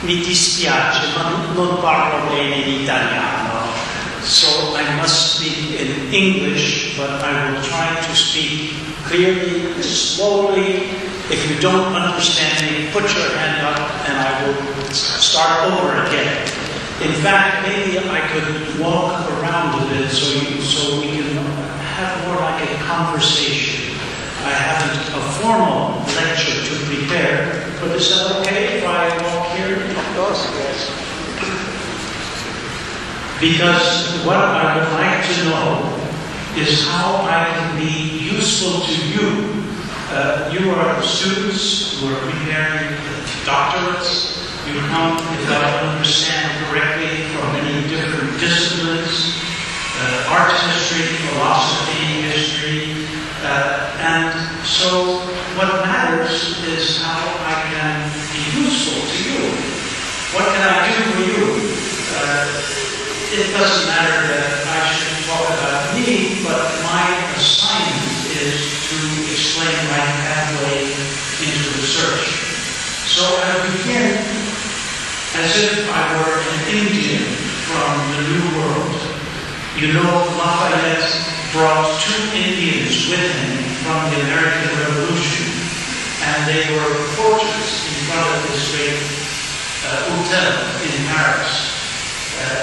Mi dispiace, ma non parlo bene l'italiano, so I must speak in English, but I will try to speak clearly, slowly. If you don't understand me, put your hand up and I will start over again. In fact, maybe I could walk around a bit so we can have more like a conversation. I haven't a formal lecture to prepare, but is that okay if I walk here? Of course, yes. Because what I would like to know is how I can be useful to you. You are students who are preparing doctorates. You come, if I understand correctly, from many different disciplines, art history, philosophy, history, and so what matters is how I can be useful to you. What can I do for you? It doesn't matter that I should talk about me, but my assignment is to explain my pathway into research. So I begin as if I were an Indian from the New World. You know, Lafayette brought 2 Indians with him from the American Revolution, and they were portraits in front of this great hotel in Paris.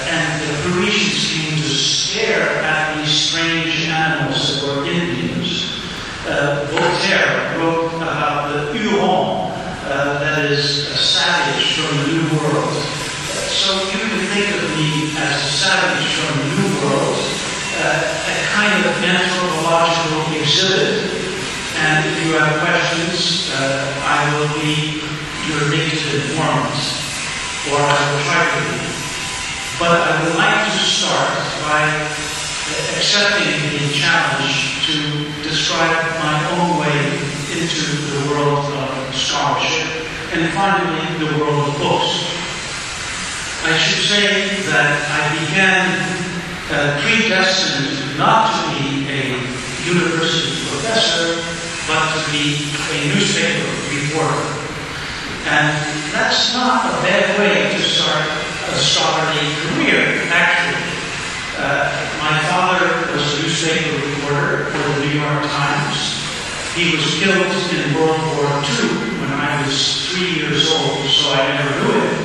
And the Parisians came to stare at these strange animals that were Indians. Voltaire wrote about the Huron, that is a savage from the New World. So you can think of me as a savage from the New World, a kind of anthropological exhibit. And if you have questions, I will be your native informant, or I will try to be. But I would like to start by accepting the challenge to describe my own way into the world of scholarship and finally the world of books. I should say that I began predestined not to be a university professor, but to be a newspaper reporter. And that's not a bad way to start a scholarly career, actually. My father was a newspaper reporter for the New York Times. He was killed in World War II when I was 3 years old, so I never knew him.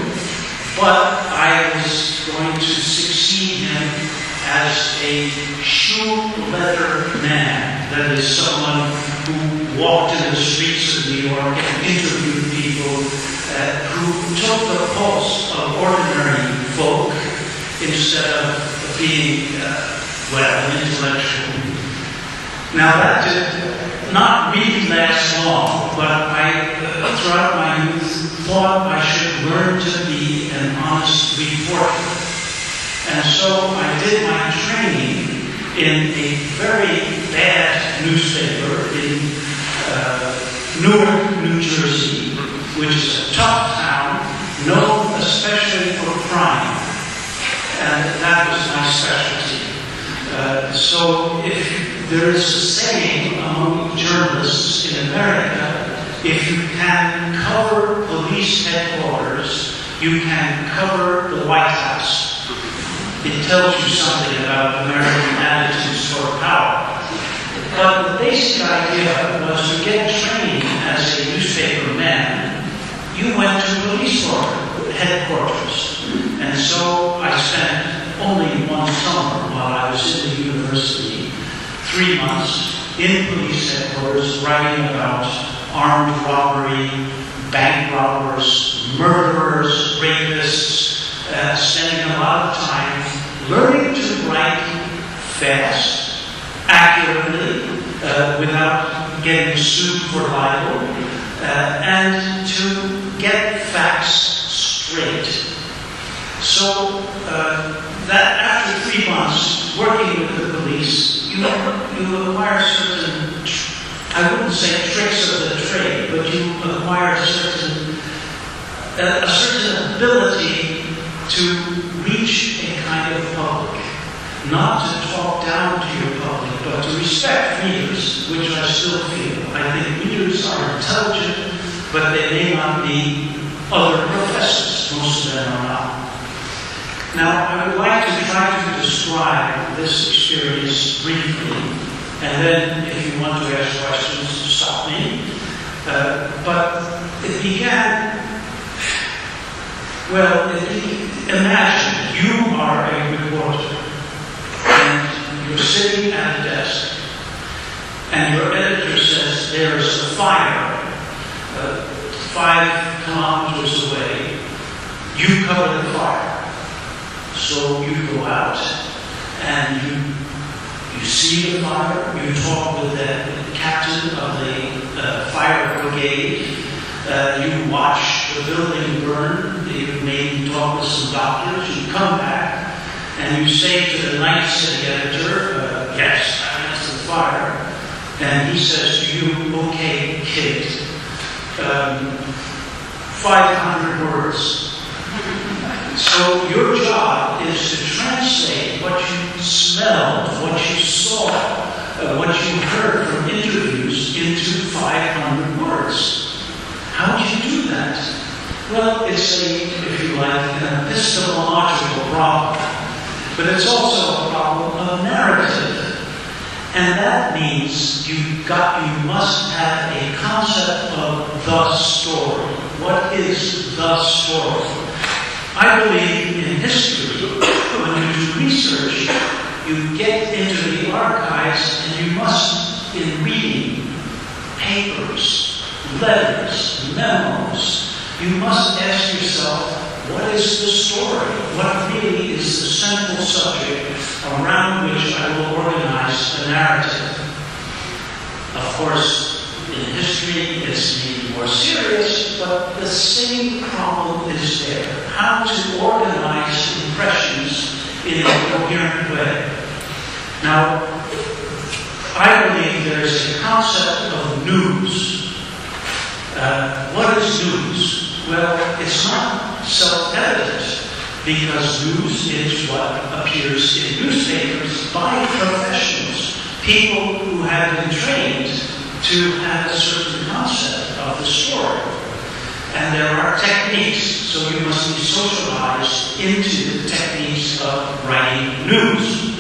But I was going to succeed him as a shoe-leather man. That is, someone who walked in the streets of New York and interviewed people who took the pulse of ordinary folk instead of being, an intellectual. Now that did not really last long, but I, throughout my youth, thought I should learn to be an honest reporter. And so I did my training in a very bad newspaper in Newark, New Jersey, which is a tough town, known especially for crime. And that was my specialty. So if there is a saying among journalists in America, if you can cover police headquarters, you can cover the White House. It tells you something about American attitudes toward power. But the basic idea was to get training as a newspaper man. You went to police headquarters. And so I spent only one summer while I was in the university, 3 months in police headquarters, writing about armed robbery, bank robbers, murderers, rapists, spending a lot of time learning to write fast, accurately, without getting sued for libel, and to get facts straight. So that after 3 months working with the police, you acquire certain, I wouldn't say tricks of the trade, but you acquire a certain ability to reach a kind of public. Not to talk down to your public, but to respect readers, which I still feel. I think readers are intelligent, but they may not be other professors. Most of them are not. Now, I would like to try to describe this experience briefly, and then if you want to ask questions, stop me. But it began, well, imagine you are a reporter, and you're sitting at a desk, and your editor says there's a fire 5 kilometers away. You cover the fire. So you go out and you see the fire, you talk with the captain of the fire brigade, you watch the building burn, you maybe talk with some doctors, you come back and you say to the night city editor, yes, that's the fire. And he says to you, okay, kid, 500 words. So your job is to translate what you smelled, what you saw, what you heard from interviews into 500 words. How do you do that? Well, it's if you like, an epistemological problem. But it's also a problem of narrative. And that means you must have a concept of the story. What is the story? I believe in history, when you do research, you get into the archives and you must, in reading papers, letters, memos, you must ask yourself, what is the story? What really is the central subject around which I will organize the narrative? Of course, in history, it's maybe more serious, but the same problem is there. How to organize impressions in a coherent way. Now, I believe there's a concept of news. What is news? Well, it's not self-evident, because news is what appears in newspapers by professionals, people who have been trained to have a certain concept of the story. And there are techniques, so you must be socialized into the techniques of writing news.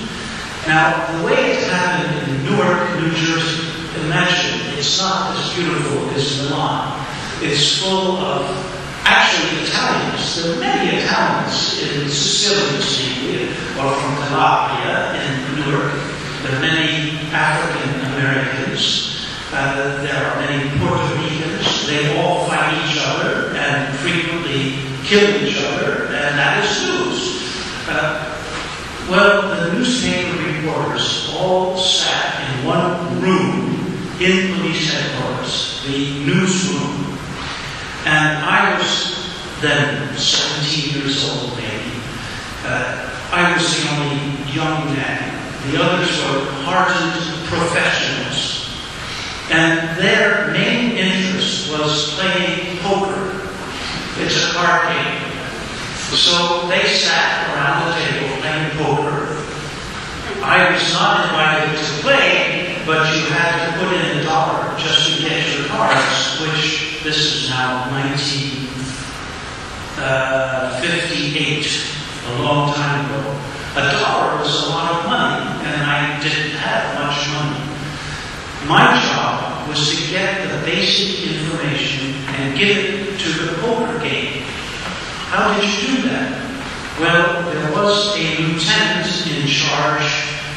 Now, the way it happened in Newark, New Jersey, imagine it's not as beautiful as Milan. It's full of, actually, Italians. There are many Italians in Sicily, or from Calabria in Newark. There are many African Americans. There are many Puerto Ricans. They all fight each other and frequently kill each other, and that is news. Well, the newspaper reporters all sat in one room in police headquarters, the newsroom. And I was then 17 years old, maybe. I was the only young man. The others were hardened professionals. And their main interest was playing poker. It's a card game. So they sat around the table playing poker. I was not invited to play, but you had to put in $1 just to get your cards, which this is now 1958, a long time ago. $1 was a lot of money, and I didn't have much money. My job was to get the basic information and give it to the poker game. How did you do that? Well, there was a lieutenant in charge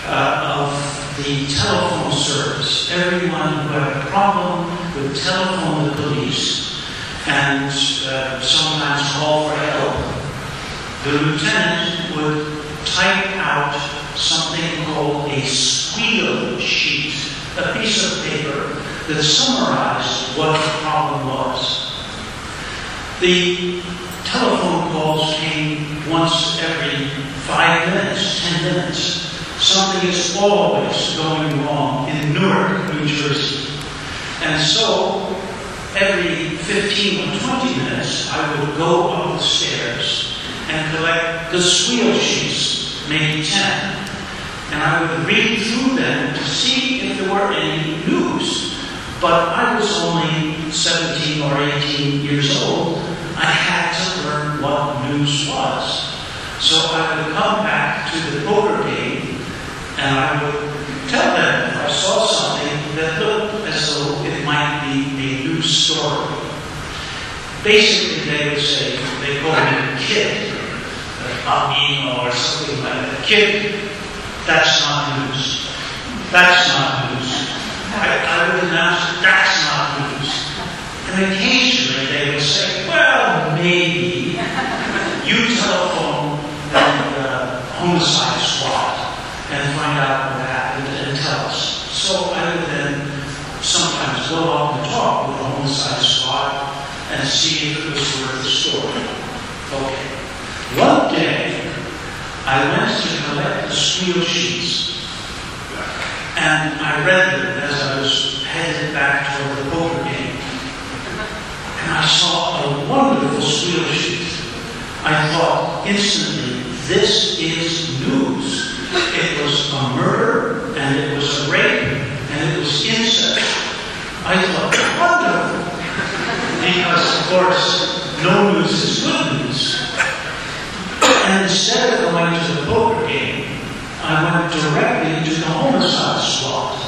of the telephone service. Everyone who had a problem would telephone the police and sometimes call for help. The lieutenant would type out something called a squeal sheet, a piece of paper that summarized what the problem was. The telephone calls came once every 5 minutes, 10 minutes. Something is always going wrong in Newark, New Jersey. And so, every 15 or 20 minutes, I would go up the stairs and collect the squeal sheets, maybe 10. And I would read through them to see if there were any news. But I was only 17 or 18 years old. I would tell them if I saw something that looked as though it might be a news story. Basically, they would say, they call me kid, or something like that. Kid, that's not news. That's not news. I would announce, that's not news. And occasionally they would say, well, maybe you telephone the homicide squad and find out what happened and tell us. So I would then sometimes go up and talk with the homicide squad and see if it was worth the story. Okay. One day, I went to collect the squeal sheets, and I read them as I was headed back toward the poker game. And I saw a wonderful squeal sheet. I thought instantly, this is news. It was a murder, and it was a rape, and it was incest. I thought, wonderful. Because, of course, no news is good news. And instead of going to the poker game, I went directly to the homicide squad.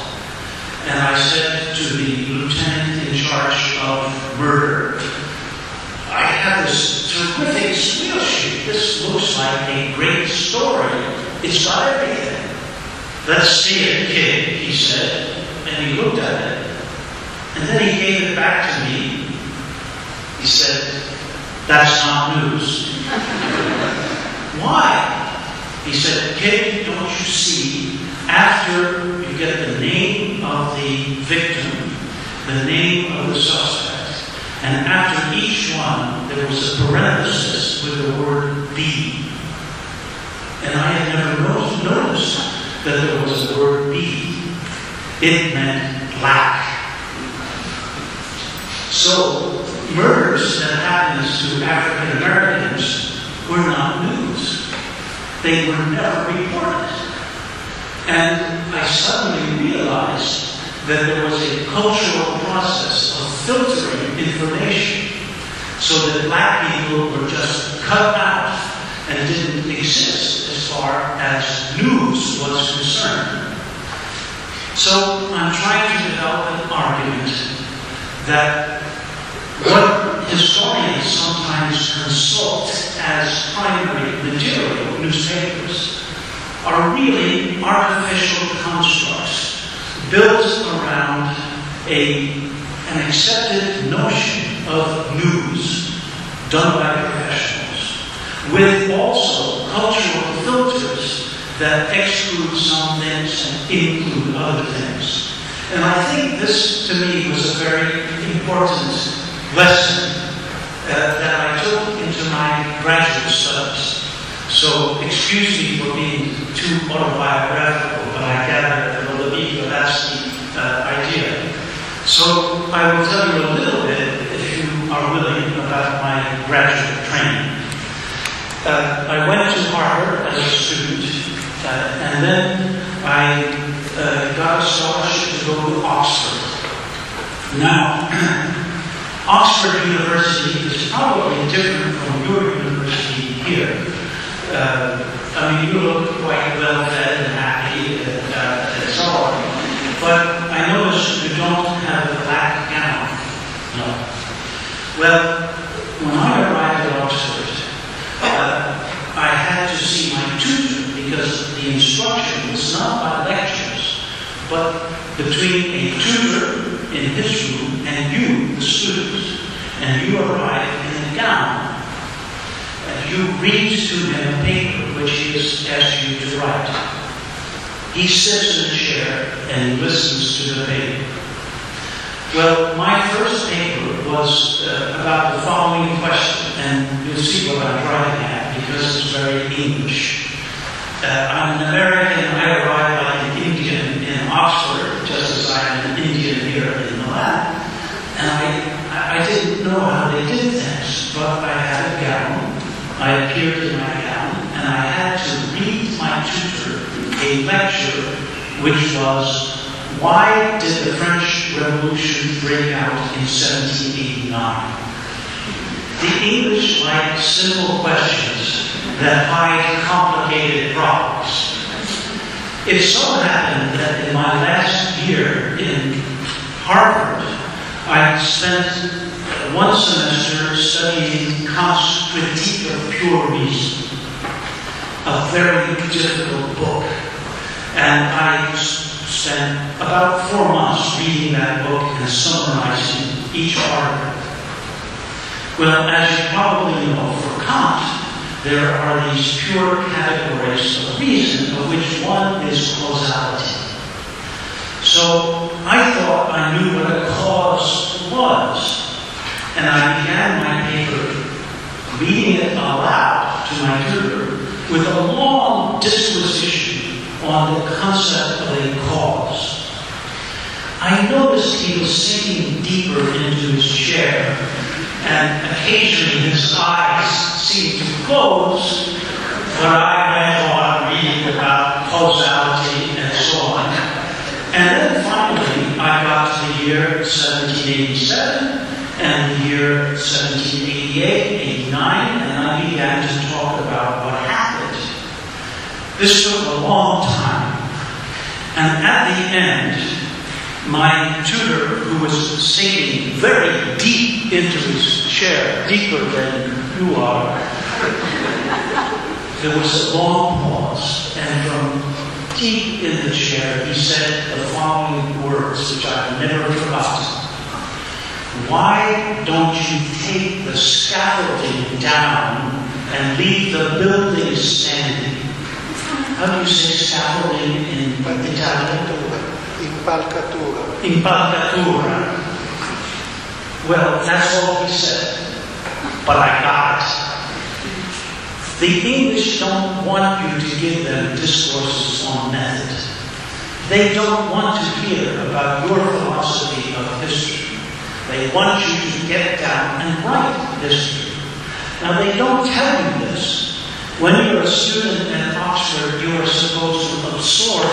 And I said to the lieutenant in charge of murder, I have this terrific squeal sheet. This looks like a great story. It's got everything. Let's see it, kid, he said. And he looked at it. And then he gave it back to me. He said, that's not news. Why? He said, kid, don't you see, after you get the name of the victim, the name of the suspect, and after each one, there was a parenthesis with the word B. And I had never noticed that there was a word B. It meant black. So, murders that happened to African Americans were not news. They were never reported. And I suddenly realized that there was a cultural process of filtering information so that black people were just cut out and didn't exist as far as news was concerned. So I'm trying to develop an argument that what historians sometimes consult as primary material, newspapers, are really artificial constructs built around an accepted notion of news done by professionals, with also cultural filters that exclude some things and include other things. And I think this, to me, was a very important lesson that I took into my graduate studies. So, excuse me for being too autobiographical, but I gather that that's the idea. So, I will tell you a little bit, if you are willing, about my graduate training. I went to Harvard as a student, and then I got a scholarship to go to Oxford. Now, Oxford University is probably different from your university here. I mean, you look quite well-fed and happy and so on. But I noticed you don't have a black gown. No. Well, when I arrived at Oxford, I had to see my tutor because the instruction was not by lectures, but between a tutor in his room and you, the student. And you arrive in a gown. And you read to him a paper which he has asked you to write. He sits in a chair and listens to the paper. Well, my first paper was about the following question, and you'll see what I'm driving at because it's very English. I'm an American. I arrived like an Indian in Oxford, just as I'm an Indian here in Milan. And I didn't know how they did things, but I had a gown. I appeared in my gown, and I had to read my tutor a lecture which was, why did the French Revolution break out in 1789? The English like simple questions that hide complicated problems. It so happened that in my last year in Harvard, I spent one semester studying Kant's Critique of Pure Reason, a very difficult book. And I spent about 4 months reading that book and summarizing each article. Well, as you probably know, for Kant, there are these pure categories of reason, of which one is causality. So I thought I knew what a cause was, and I began my paper reading it aloud to my tutor with a long disquisition on the concept of a cause. I noticed he was sinking deeper into his chair, and occasionally his eyes seemed to close, but I went on reading about causality and so on. And then finally, I got to the year 1787 and the year 1788, 89, and I began to talk about what happened. This took a long time. And at the end, my tutor, who was sinking very deep into his chair, deeper than you are, there was a long pause, and from deep in the chair, he said the following words, which I've never forgotten. Why don't you take the scaffolding down and leave the building standing? How do you say scaffolding in Italian? Impalcatura. Impalcatura. Well, that's all he said. But I got it. The English don't want you to give them discourses on method. They don't want to hear about your philosophy of history. They want you to get down and write history. Now, they don't tell you this. When you're a student at Oxford, you are supposed to absorb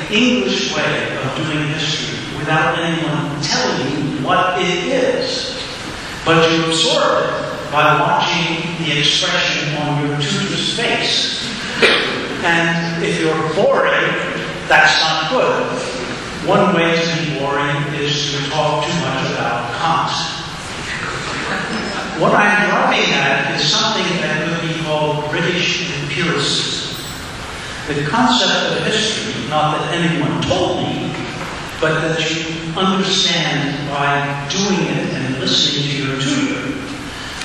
the English way of doing history without anyone telling you what it is. But you absorb it by watching the expression on your tutor's face. And if you're boring, that's not good. One way to be boring is to talk too much about Kant. What I'm driving at is something that could be called British empiricism. The concept of history, not that anyone told me, but that you understand by doing it and listening to your tutor.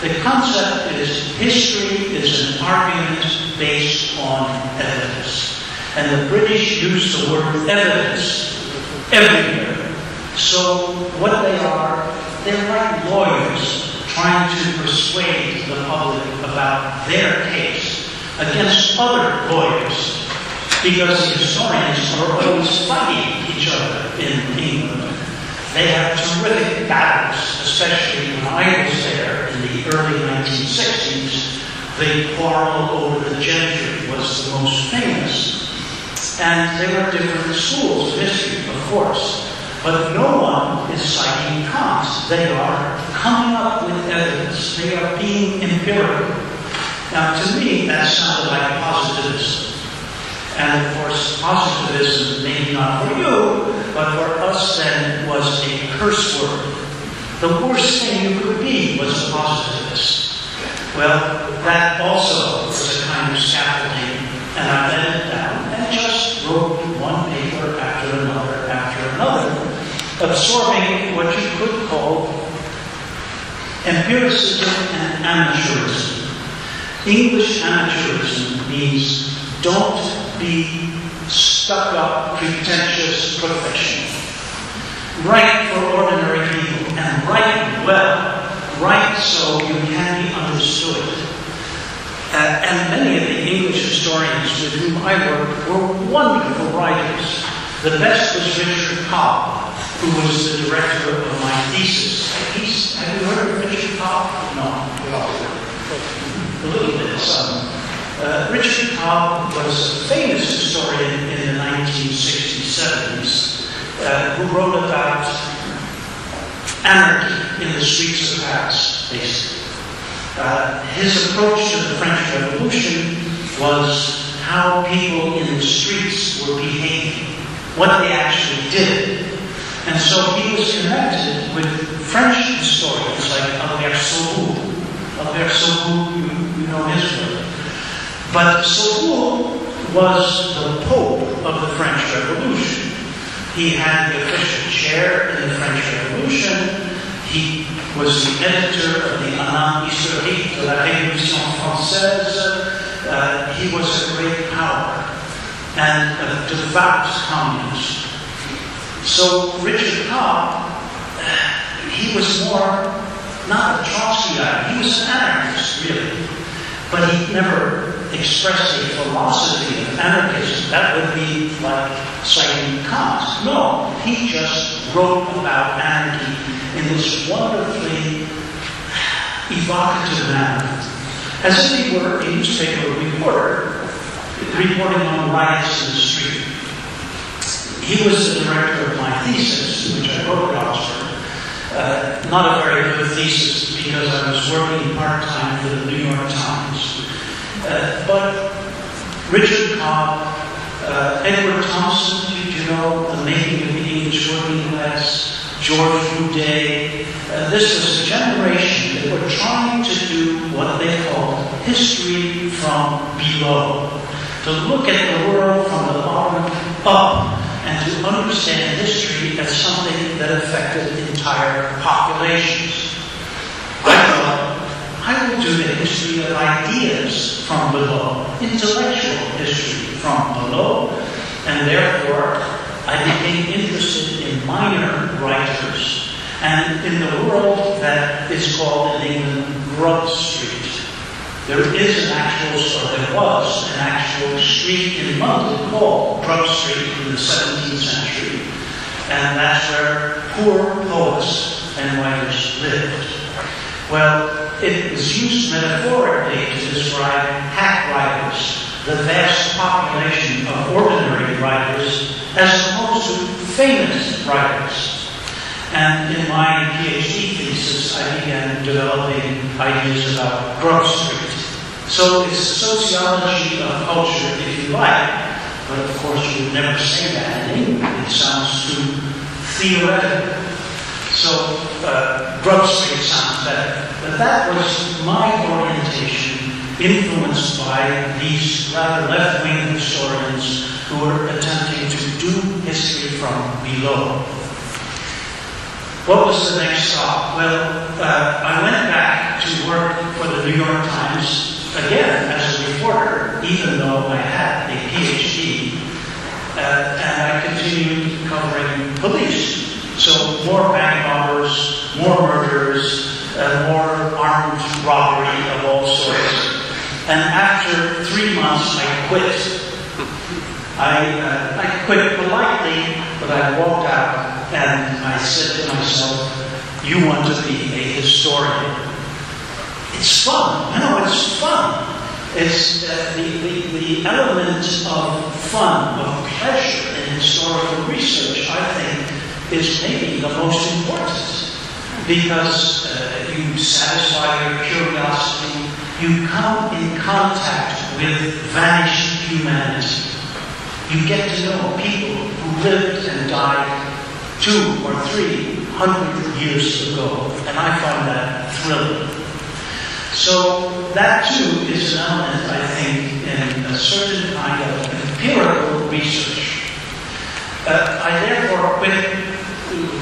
The concept is history is an argument based on evidence. And the British use the word evidence everywhere. So what they are, they're like lawyers trying to persuade the public about their case against other lawyers, because the historians are always fighting each other in England. They have terrific battles, especially when I was there in the early 1960s. The quarrel over the gentry was the most famous. And there are different schools of history, of course. But no one is citing Kant. They are coming up with evidence. They are being empirical. Now, to me, that sounded like positivism. And of course, positivism, maybe not for you, but for us then, was a curse word. The worst thing you could be was a positivist. Well, that also was a kind of scaffolding, and I let it down and just wrote one paper after another, absorbing what you could call empiricism and amateurism. English amateurism means don't be stuck-up, pretentious professional. Write for ordinary people, and write well. Write so you can be understood. And many of the English historians with whom I worked were wonderful writers. The best was Richard Cobb, who was the director of my thesis. Have you heard of Richard Cobb? No. A little bit, some. Richard Cobb was a famous historian in the 1960s, 70s, who wrote about anarchy in the streets of Paris, basically. His approach to the French Revolution was how people in the streets were behaving, what they actually did. And so he was connected with French historians like Albert Soubou. Albert Soubou, you know his work. But Soubou was the Pope of the French Revolution. He had the official chair in the French Revolution. He was the editor of the Alla historique de la Révolution Française. He was a great power and a devout communist. So Richard Cobb, he was more not a Trotskyite. He was an anarchist, really. But he never expressed a philosophy of anarchism. That would be like citing Kant. No, he just wrote about anarchy in this wonderfully evocative manner, as if he were a newspaper reporter reporting on riots in the street. He was the director of my thesis, which I wrote at Oxford. Not a very good thesis because I was working part-time for the New York Times. But Richard Cobb, Edward Thompson, you know, the making of the English working class, George Boudet. This was a generation that were trying to do what they called history from below, to look at the world from the bottom up and to understand history as something that affected entire populations. I thought, I will do the history of ideas from below, intellectual history from below, and therefore I became interested in minor writers and in the world that is called in England Grub Street. There is an actual, or there was an actual street in London called Grub Street in the 17th century, and that's where poor poets and writers lived. Well, it was used metaphorically to describe hack writers, the vast population of ordinary writers, as opposed to famous writers. And in my PhD thesis, I began developing ideas about Grub Street. So it's sociology of culture, if you like, but of course you would never say that in English. It sounds too theoretical. So Grub Street sounds better. But that was my orientation, influenced by these rather left-wing historians who were attempting to do history from below. What was the next stop? Well, I went back to work for the New York Times, again as a reporter, even though I had a PhD, and I continued covering police. So more bank robbers, more murders, more armed robbery of all sorts. And after 3 months, I quit. I quit politely, but I walked out and I said to myself, you want to be a historian. It's fun. No, it's fun. It's the element of fun, of pleasure in historical research, I think, is maybe the most important. Because you satisfy your curiosity, you come in contact with vanished humanity. You get to know people who lived and died 200 or 300 years ago, and I find that thrilling. So that too is an element, I think, in a certain kind of empirical research. I therefore quit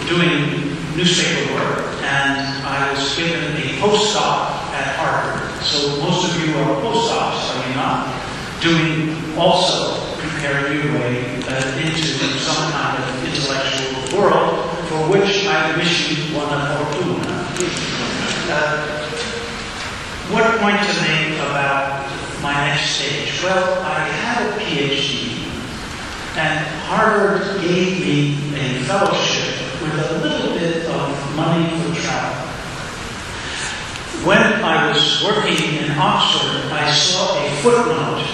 doing newspaper work, and I was given a postdoc at Harvard. So most of you are postdocs, are you not? Doing also preparing your way into some kind of intellectual world, for which I wish you buona fortuna. What point to make about my next stage? Well, I had a PhD, and Harvard gave me a fellowship with a little bit of money for travel. When I was working in Oxford, I saw a footnote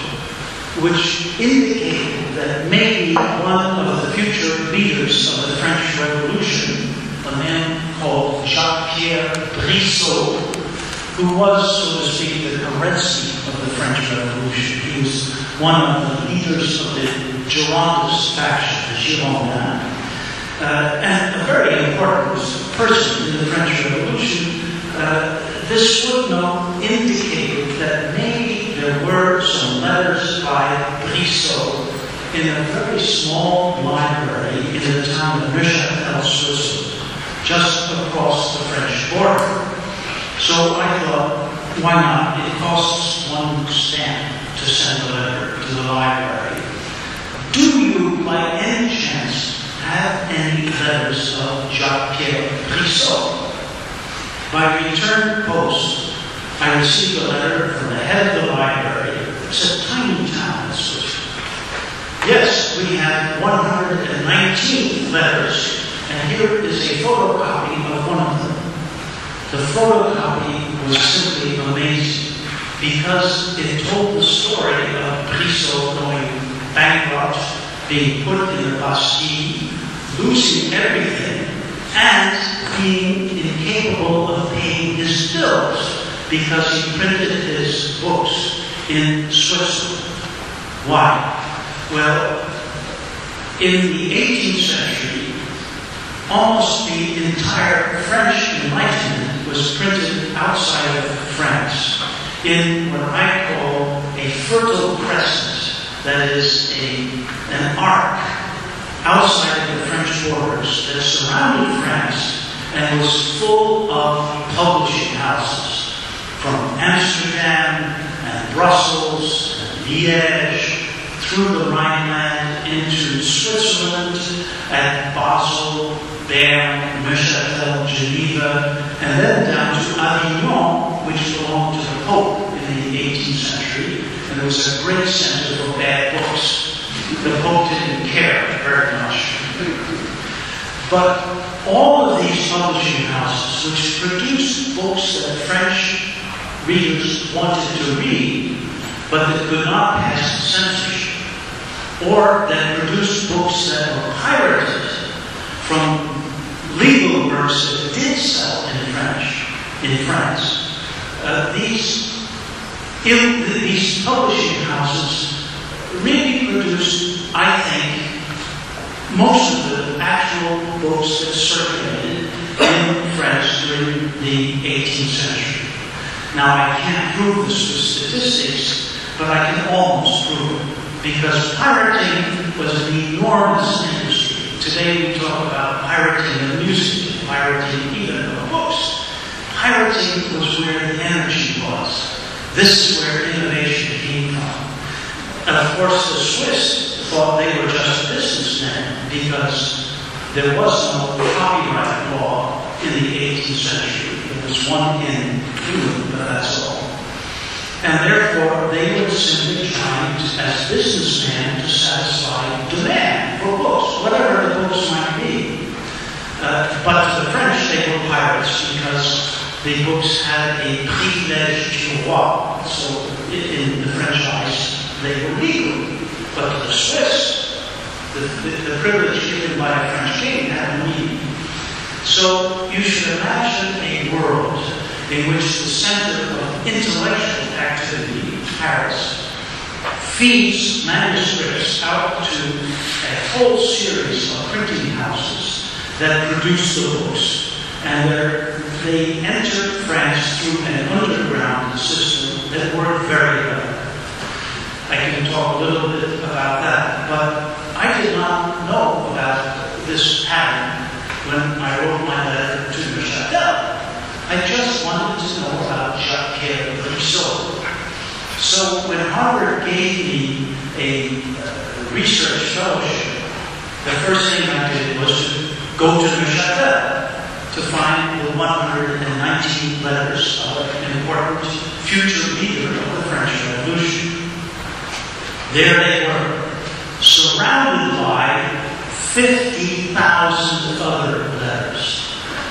which indicated that maybe one of the future leaders of the French Revolution, a man called Jacques-Pierre Brissot, who was, so to speak, the Kerensky of of the French Revolution. He was one of the leaders of the Girondist faction, the Girondins, and a very important person in the French Revolution. This footnote indicated that maybe there were some letters by Brissot in a very small library in the town of Neuchâtel, Switzerland, just across the French border. So I thought, why not? It costs one stamp to send a letter to the library. Do you, by any chance, have any letters of Jacques-Pierre Brissot? By return post, I received a letter from the head of the library. It's a tiny town in Switzerland. Yes, we have 119 letters, and here is a photocopy of one of them. The photocopy was simply amazing because it told the story of Brissot going bankrupt, being put in the Bastille, losing everything, and being incapable of paying his bills because he printed his books in Switzerland. Why? Well, in the 18th century, almost the entire French Enlightenment was printed outside of France in what I call a fertile crescent, that is an arc outside of the French borders that surrounded France and was full of publishing houses from Amsterdam and Brussels and Liège, through the Rhineland into Switzerland, at Basel, Bern, Neuchâtel, Geneva, and then down to Avignon, which belonged to the Pope in the 18th century, and it was a great center for bad books. The Pope didn't care very much. But all of these publishing houses, which produced books that French readers wanted to read, but that could not pass censorship, or that produced books that were pirated from legal works that did sell in France. These publishing houses really produced, I think, most of the actual books that circulated in France during the 18th century. Now, I can't prove this with statistics, but I can almost prove it. Because pirating was an enormous industry. Today we talk about pirating of music, pirating even of books. Pirating was where the energy was. This is where innovation came from. And of course the Swiss thought they were just businessmen because there was no copyright law in the 18th century. There was one in England, but that's all. And therefore, they were simply trying, as businessmen, to satisfy demand for books, whatever the books might be. But to the French, they were pirates because the books had a privilège du roi. So, in the French eyes, they were legal. But to the Swiss, the privilege given by a French king had no meaning. So, you should imagine a world in which the center of intellectual activity, Paris, feeds manuscripts out to a whole series of printing houses that produce the books. And they enter France through an underground system that worked very well. I can talk a little bit about that, but I did not know about this pattern when I wrote my letter to Neuchâtel. I just wanted to know about Jacques-Pierre Brissot. So when Harvard gave me a research fellowship, the first thing I did was to go to Neuchâtel to find the 119 letters of an important future leader of the French Revolution. There they were, surrounded by 50,000 other letters.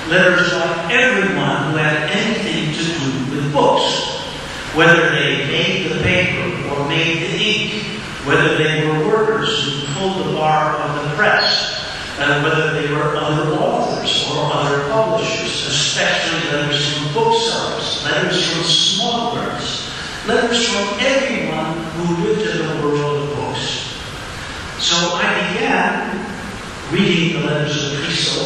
Letters by everyone who had anything to do with books, whether they made the paper or made the ink, whether they were workers who pulled the bar of the press, whether they were other authors or other publishers, especially letters from booksellers, letters from smugglers, letters from everyone who lived in the world of books. So I began reading the letters of Cristo.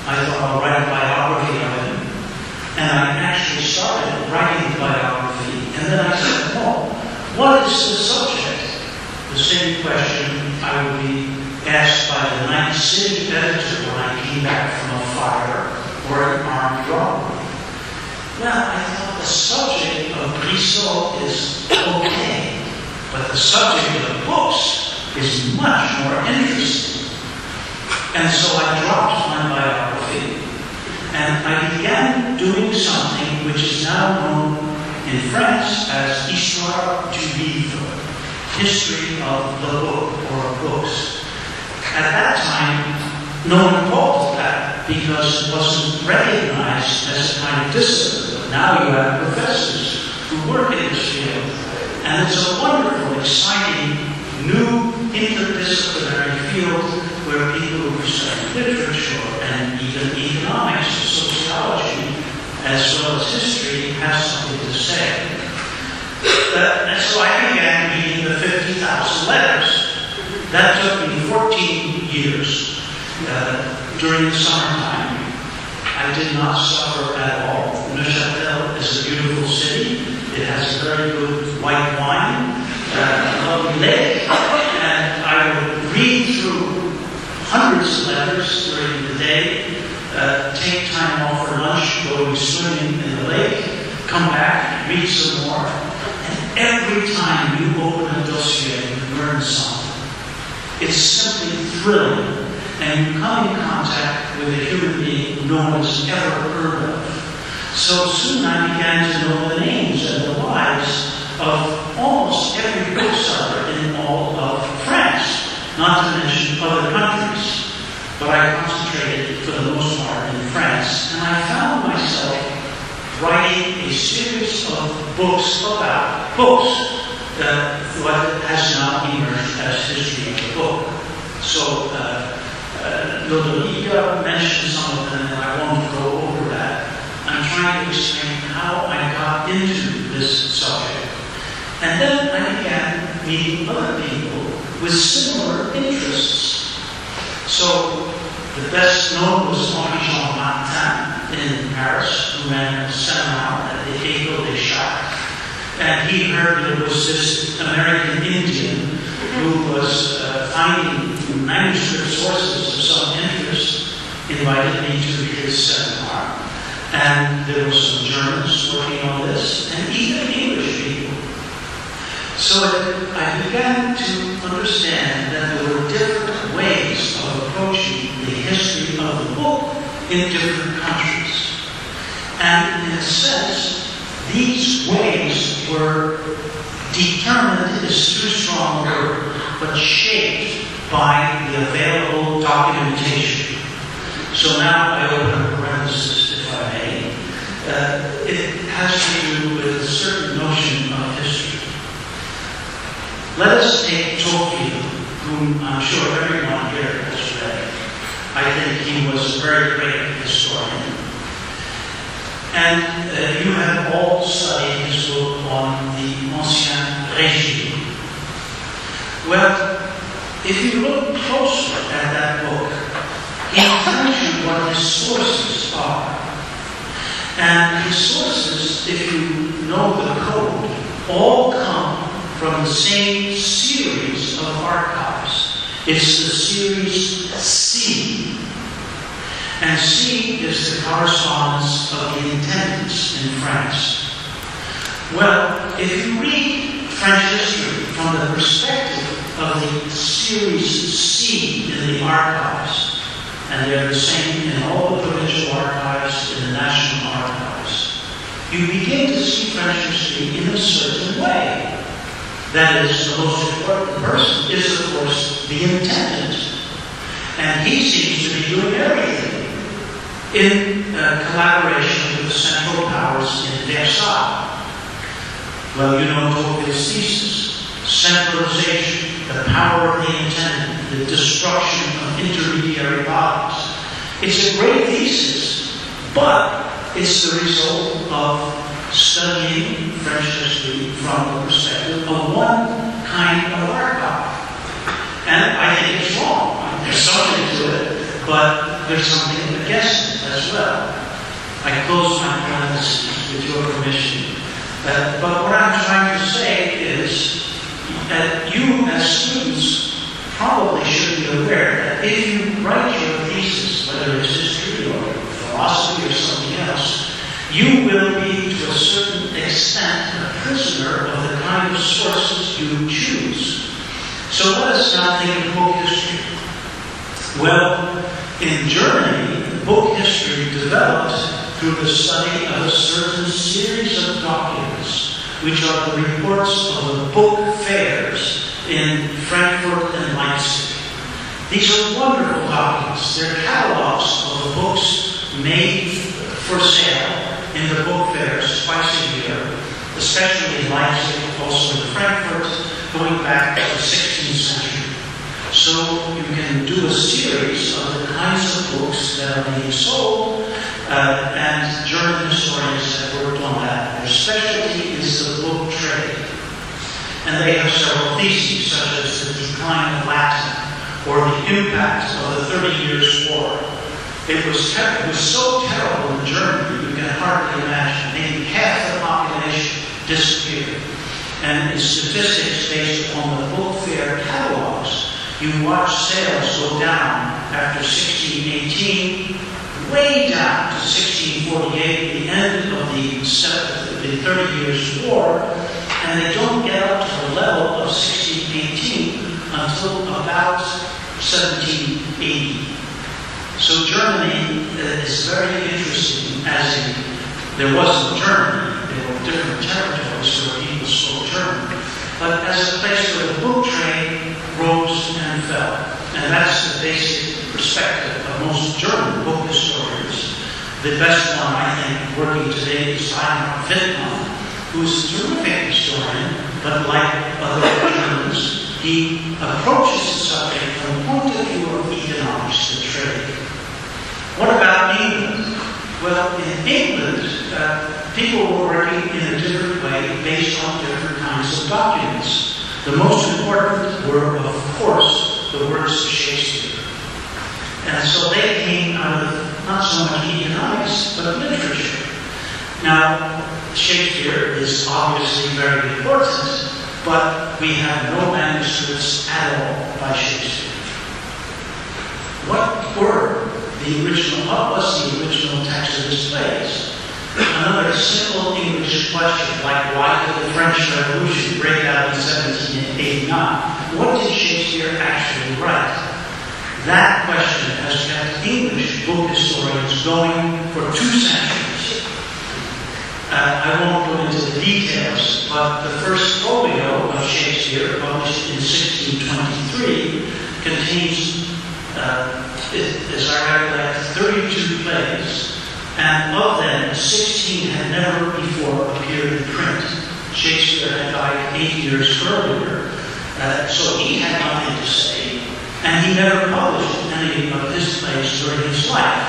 I thought I'll write a biography of him. And I actually started writing the biography. And then I said, well, what is the subject? The same question I would be asked by the night city editor when I came back from a fire or an armed robbery. Well, I thought the subject of Cristo is okay, but the subject of books is much more interesting. And so I dropped my biography, and I began doing something which is now known in France as Histoire du Livre, history of the book or books. At that time, no one called it that because it wasn't recognized as a kind of discipline. But now you have professors who work in this field, and it's a wonderful, exciting, new interdisciplinary field where people who study literature and even economics, sociology, as well as history, have something to say. And so I began reading the 50,000 letters. That took me 14 years. During the summertime, I did not suffer at all. Neuchâtel is a beautiful city. It has a very good white wine, a lovely lake, and I would read through hundreds of letters during the day, take time off for lunch, go swimming in the lake, come back, read some more, and every time you open a dossier, you learn something. It's simply thrilling, and you come in contact with a human being no one has ever heard of. So soon I began to know the names and the lives of almost every bookseller in all of France, not to mention other countries. But I concentrated for the most part in France, and I found myself writing a series of books about books. What has now emerged as history of the book. So, Lodoriga mentioned some of them, and I won't go over that. I'm trying to explain how I got into this subject. And then I began meeting other people with similar interests. So, the best known was Henri-Jean Martin in Paris, who ran a seminar at the École des Chartes. And he heard there was this American Indian who was finding manuscript sources of some interest, invited me to his seminar. And there were some Germans working on this, and even English people. So I began to understand that there were different ways of approaching the history of the book in different countries. And in a sense, these ways were determined is too strong a word, but shaped by the available documentation. So now I open a parenthesis, if I may. It has to do with a certain notion of history. Let us take Tolkien, whom I'm sure everyone here has read. I think he was a very great historian. And you have all studied his book on the Ancien Régime. Well, if you look closer at that book, he tells you what his sources are. And his sources, if you know the code, all come from the same series of archives. It's the series C. And C is the correspondence of the intendants in France. Well, if you read French history from the perspective of the series C in the archives, and they're the same in all the provincial archives, in the national archives, you begin to see French history in a certain way. That is, the most important person is, of course, the intendant. And he seems to be doing everything in collaboration with the central powers in Versailles. Well, you know Tocqueville's thesis. Centralization, the power of the intendant, the destruction of intermediary bodies. It's a great thesis, but it's the result of studying French history from the perspective of one kind of art copy. And I think it's wrong. There's something to it, but there's something against it as well. I close my parentheses with your permission. But what I'm trying to say is that you as students probably should be aware that if you write your thesis, whether it's history or philosophy or something else, you will be to a certain extent a prisoner of the kind of sources you choose. So let us now think of book history. Well, in Germany, book history developed through the study of a certain series of documents, which are the reports of the book fairs in Frankfurt and Leipzig. These are wonderful documents. They're catalogs of the books made for sale in the book fairs twice a year, especially in Leipzig, also in Frankfurt, going back to the 16th century. So you can do a series of the kinds of books that are being sold, and German historians have worked on that. Their specialty is the book trade. And they have several theses, such as the decline of Latin, or the impact of the 30 Years' War. It was so terrible in Germany, you can hardly imagine. Maybe half the population disappeared. And in statistics based on the book fair catalogs, you watch sales go down after 1618, way down to 1648, the end of the 30 Years' War, and they don't get up to the level of 1618 until about 1780. So Germany is very interesting, as in, there wasn't Germany, there were different territories where people spoke German, but as a place where the book trade rose and fell. And that's the basic perspective of most German book historians. The best one, I think, working today is Reinhard Wittmann, who's a terrific historian, but like other Germans, he approaches the subject from the point of view of economics and trade. What about England? Well, in England, people were working in a different way based on different kinds of documents. The most important were, of course, the works of Shakespeare. And so they came out of not so much economics, but literature. Now, Shakespeare is obviously very important, but we have no manuscripts at all by Shakespeare. What was the original text of his plays? Another simple English question, like why did the French Revolution break out in 1789? What did Shakespeare actually write? That question has kept English book historians going for 2 centuries. I won't go into the details, but the first folio of Shakespeare, published in 1623, contains, as I recollect, 32 plays, and of them, 16 had never before appeared in print. Shakespeare had died 8 years earlier, so he had nothing to say, and he never published any of his plays during his life,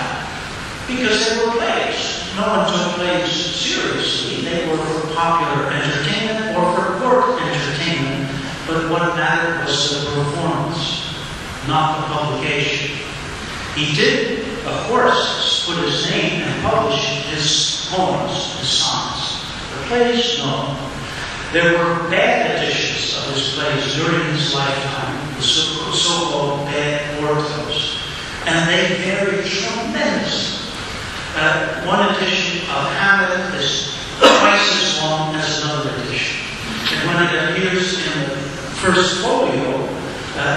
because they were plays. No one took plays seriously. They were for popular entertainment or for court entertainment, but what mattered was the performance, not the publication. He did, of course, put his name and publish his poems, his sonnets. The plays, no. There were bad editions of his plays during his lifetime, the so-called bad quartos, and they varied tremendously. One edition of Hamlet is twice as long as another edition. And when it appears in the first folio,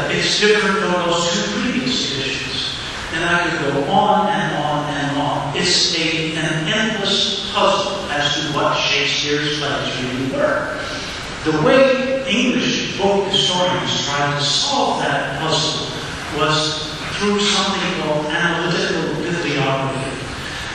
it's different from those 2 previous editions. And I could go on and on and on. It's an endless puzzle as to what Shakespeare's plays really were. The way English book historians tried to solve that puzzle was through something called analytical bibliography.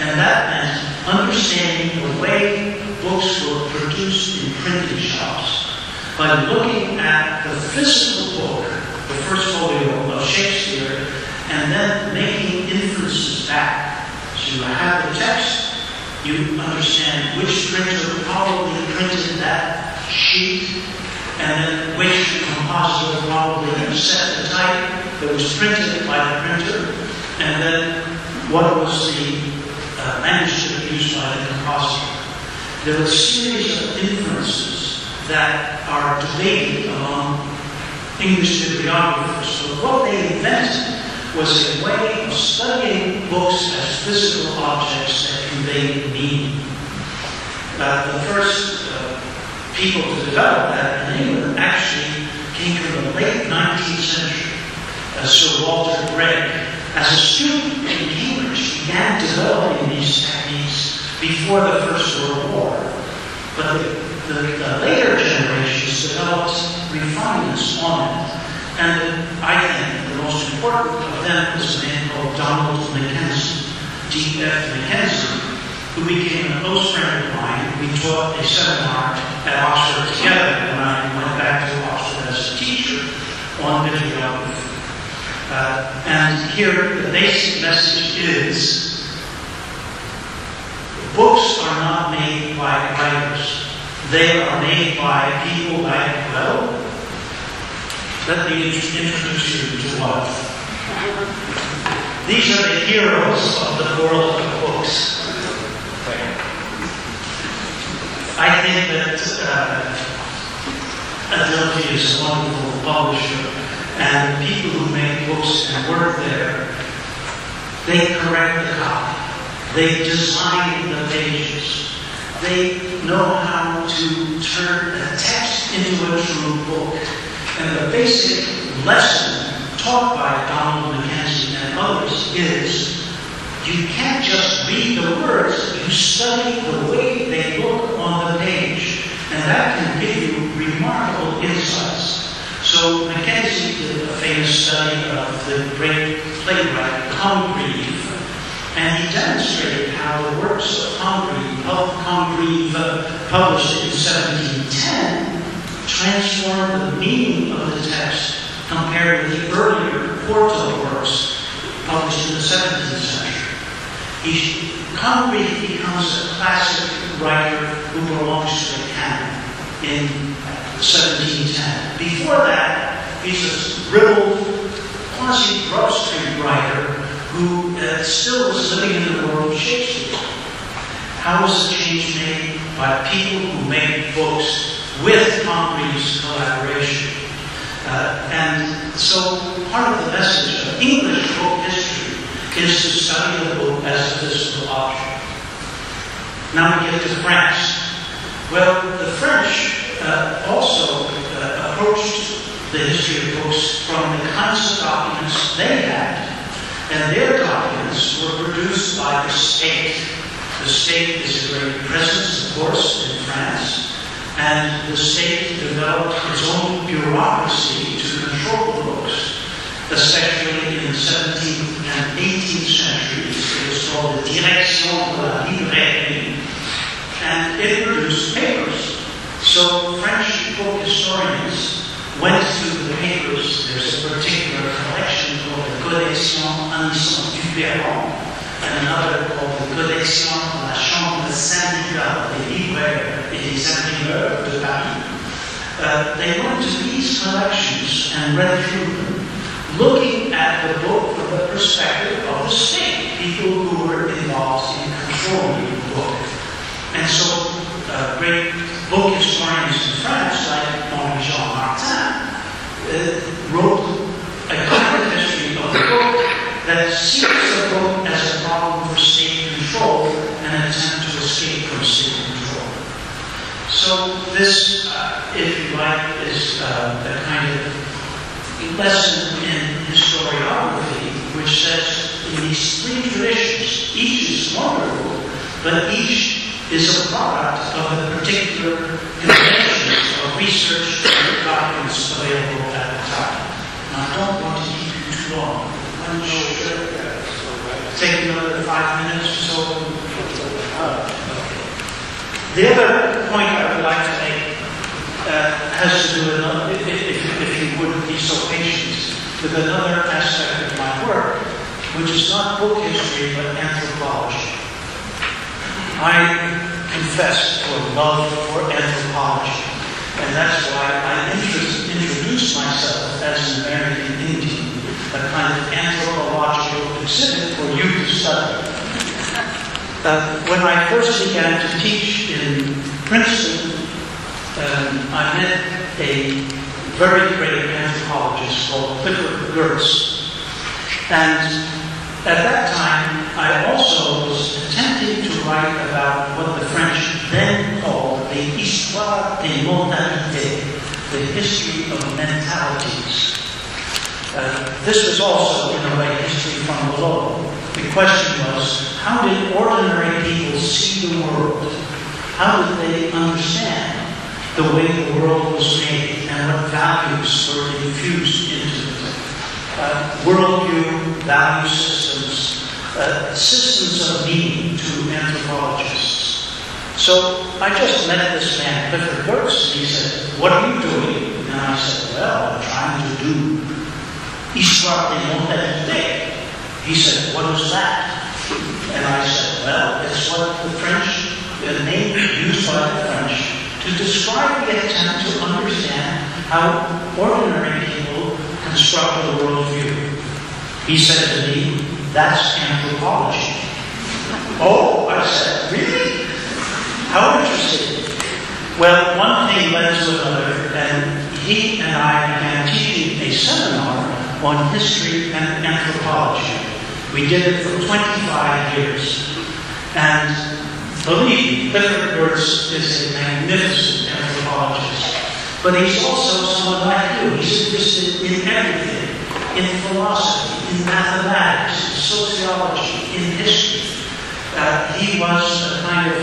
And that meant understanding the way books were produced in printing shops by looking at the physical book, the first folio of Shakespeare, and then making inferences back. So you have the text, You understand which printer probably printed that sheet, and then which compositor probably set the type that was printed by the printer, and then what was the manuscript used by the compositor. There were a series of inferences that are debated among English bibliographers. So what they invented was a way of studying books as physical objects that convey meaning. The first people to develop that in England actually came from the late 19th century. Sir Walter Gregg, as a student in Cambridge, began developing these techniques before the First World War. But the later generations developed refinements on it. And I think the most important of them was a man called Donald Mackenzie, D.F. Mackenzie, who became a close friend of mine. We taught a seminar at Oxford together when I went back to Oxford as a teacher on bibliography. And here the basic message is, books are not made by writers. They are made by people like, well, let me introduce you to one. These are the heroes of the world of books. I think that Adelphi is a wonderful publisher, and the people who make books and work there, they correct the copy. They design the pages. They know how to turn a text into a true book. And the basic lesson taught by Donald Mackenzie and others is, you can't just read the words, you study the way they look on the page. And that can give you remarkable insights. So Mackenzie did a famous study of the great playwright Congreve, and he demonstrated how the works of Congreve, published in 1710, transformed the meaning of the text compared with the earlier quarto works published in the 17th century. Congreve becomes a classic writer who belongs to the canon in 1710. Before that, he's a ribald, quasi-Grub Street writer who still was living in the world of Shakespeare. How was the change made? By people who make books with Congreve's collaboration. And so part of the message of English book history is to study the book as a physical object. Now we get to France. Well, the French also approached the history of books from the kinds of documents they had, and their documents were produced by the state. The state is a great presence, of course, in France, and the state developed its own bureaucracy to control the books, especially in the 17th and 18th centuries. It was called the Direction de la Librairie, and it produced papers. So French book historians went through the papers. There's a particular collection called the Collection Anison Duperron, and another called the Collection de la Chambre syndicale des libraires et des imprimeurs de Paris. They went to these collections and read through them, looking at the book from the perspective of the state, people who were involved in controlling the book. And so great book historians in France, like Henri-Jean Martin, wrote a kind of history of the book that sees the book as a problem for state control and an attempt to escape from state control. So this, if you like, is a kind of lesson in historiography, which says in these three traditions, each is wonderful, but each is a product of the particular conventions of research and documents available at the time. Now, I don't want to keep you too long. Why don't you take another 5 minutes or so? The other point I would like to make has to do with, if you wouldn't be so patient, with another aspect of my work, which is not book history, but anthropology. I confess to a love for anthropology, and that's why I introduced myself as an American Indian, a kind of anthropological exhibit for you to study. When I first began to teach in Princeton, I met a very great anthropologist called Clifford Geertz. And at that time, I also was attempting to write about what the French then called the histoire des mentalités, the history of mentalities. This was also, in a way, history from below. The question was, how did ordinary people see the world? How did they understand the way the world was made and what values were infused into it? Worldview, value systems, systems of meaning to anthropologists. So I just met this man, Clifford Geertz, and he said, "What are you doing?" And I said, "Well, I'm trying to do histoire des mentalités." He said, "What is that?" And I said, "Well, it's what the French, the name used by the French to describe the attempt to understand how ordinary people construct a worldview." He said to me, "That's anthropology." "Oh," I said, "really? How interesting." Well, one thing led to another, and he and I began teaching a seminar on history and anthropology. We did it for 25 years. And believe me, Clifford Geertz is a magnificent anthropologist. But he's also someone like you. He's interested in everything. In philosophy, in mathematics, in sociology, in history. He was a kind of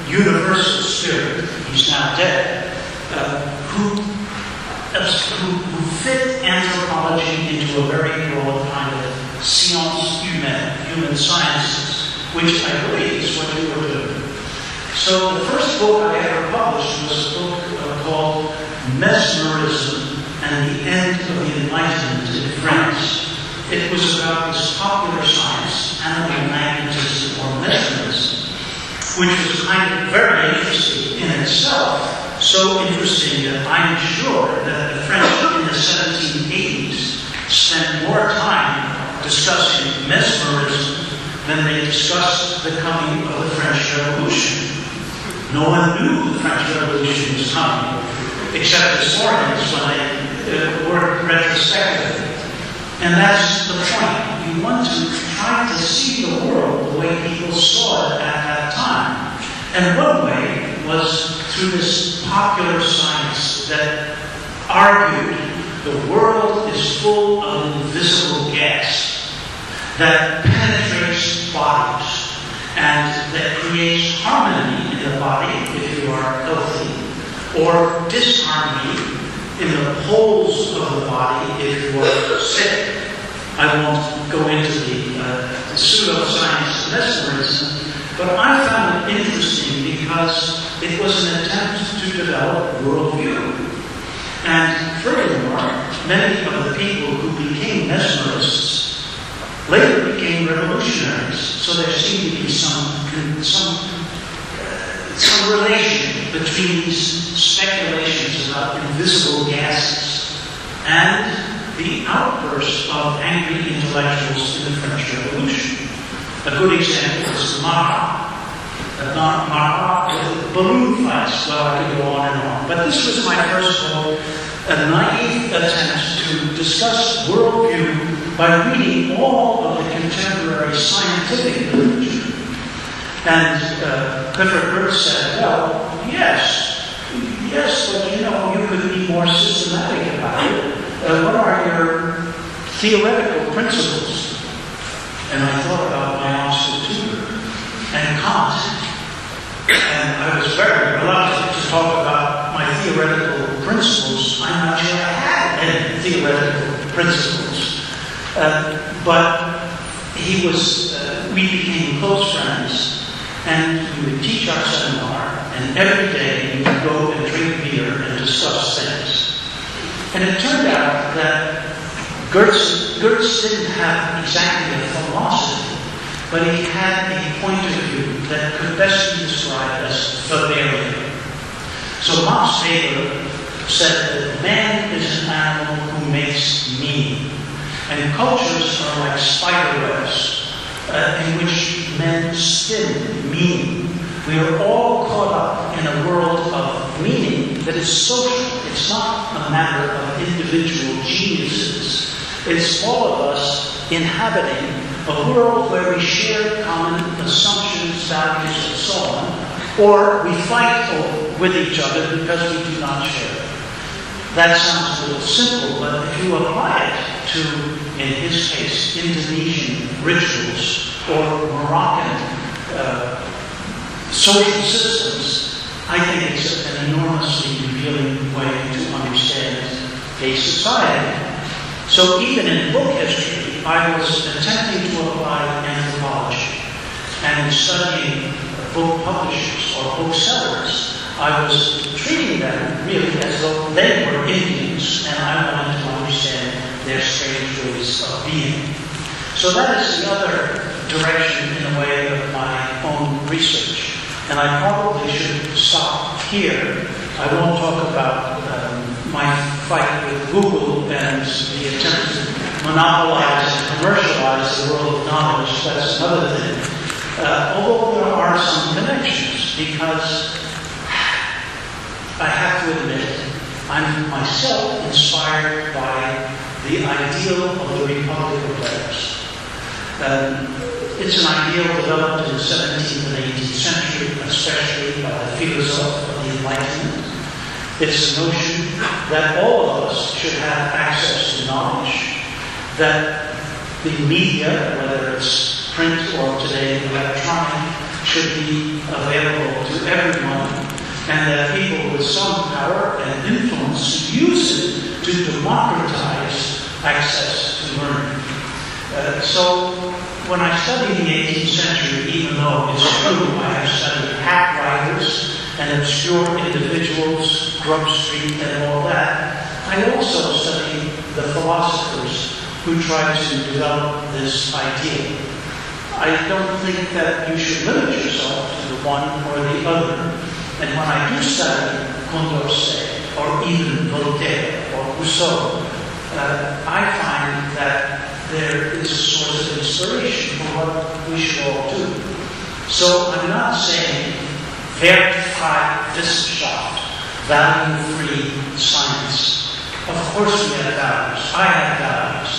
universal spirit. He's now dead. Who fit anthropology into a very broad kind of science humaine, human sciences, which I believe is what you were doing. So the first book I ever published was a book called Mesmerism and the End of the Enlightenment in France. It was about this popular science, animal magnetism or mesmerism, which was kind of very interesting in itself. So interesting that I'm sure that the French in the 1780s spent more time discussing mesmerism than they discussed the coming of the French Revolution. No one knew the French Revolution was coming, except historians when they worked retrospectively. And that's the point. You want to try to see the world the way people saw it at that time. And one way was through this popular science that argued the world is full of invisible gas that penetrates bodies and that creates harmony in the body if you are healthy, or disharmony in the poles of the body if you are sick. I won't go into the pseudoscience of mesmerism, but I found it interesting because it was an attempt to develop worldview. And furthermore, many of the people who became mesmerists later became revolutionaries. So there seemed to be some relation between these speculations about invisible gases and the outburst of angry intellectuals in the French Revolution. A good example is Marat. Marat with balloon fights. Well, I could go on and on. But this was my first book, a naive attempt to discuss worldview by reading all of the contemporary scientific literature. And Clifford Geertz said, well, yes, but you could be more systematic about it. What are your theoretical principles? And I thought about my Oxford tutor and Kant. And I was very reluctant to talk about my theoretical principles. I'm not sure I had any theoretical principles. But we became close friends. And we would teach our seminar, and every day we would go and drink beer and discuss things. And it turned out that Geertz didn't have exactly a philosophy, but he had a point of view that could best be described as Weberian. So Max Weber said that man is an animal who makes meaning, and cultures are like spider webs in which men spin meaning. We are all caught up in a world of meaning that is social. It's not a matter of individual geniuses. It's all of us inhabiting a world where we share common assumptions, values, and so on, or we fight with each other because we do not share. That sounds a little simple, but if you apply it to, in his case, Indonesian rituals or Moroccan social systems, I think it's an enormously revealing way to understand a society. So even in book history, I was attempting to apply anthropology. And in studying book publishers or booksellers, I was treating them really as though they were Indians, and I wanted to understand their strange ways of being. So that is the other direction, in a way, of my own research. And I probably should stop here. I won't talk about my fight with Google and the attempt to monopolize and commercialize the world of knowledge. That's another thing. Although there are some connections, because I have to admit, I'm myself inspired by the ideal of the Republic of Letters. It's an ideal developed in the 17th and 18th century, especially by the philosophe of the Enlightenment. It's the notion that all of us should have access to knowledge, that the media, whether it's print or today electronic, should be available to everyone, and that people with some power and influence use it to democratize access to learning. So when I studied the 18th century, even though it's true I have studied hack writers and obscure individuals, Grub Street and all that, I also studied the philosophers who tried to develop this idea. I don't think that you should limit yourself to the one or the other. And when I do study Condorcet or even Voltaire or Rousseau, I find that there is a source of inspiration for what we should all do. So I'm not saying Wertfrei Wissenschaft, value-free science. Of course we have values. I have values.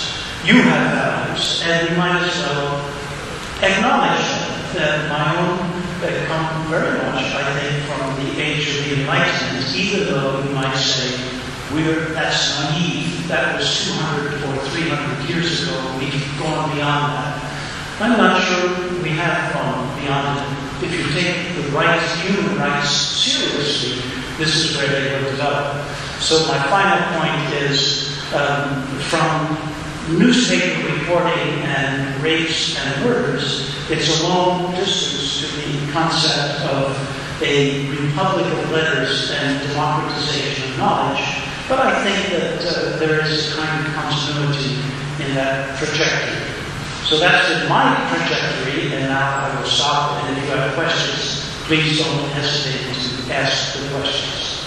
You have values. And we might as well acknowledge that my own come very much, I think, from the age of the Enlightenment, even though you might say, that's naive, that was 200 or 300 years ago, we've gone beyond that. I'm not sure we have gone beyond it. If you take the rights, human rights, seriously, this is where they were developed. So my final point is, from newspaper reporting and rapes and murders, it's a long distance to the concept of a republic of letters and democratization of knowledge. But I think that there is a kind of continuity in that trajectory. So that's been my trajectory, and now I will stop. And if you have questions, please don't hesitate to ask the questions.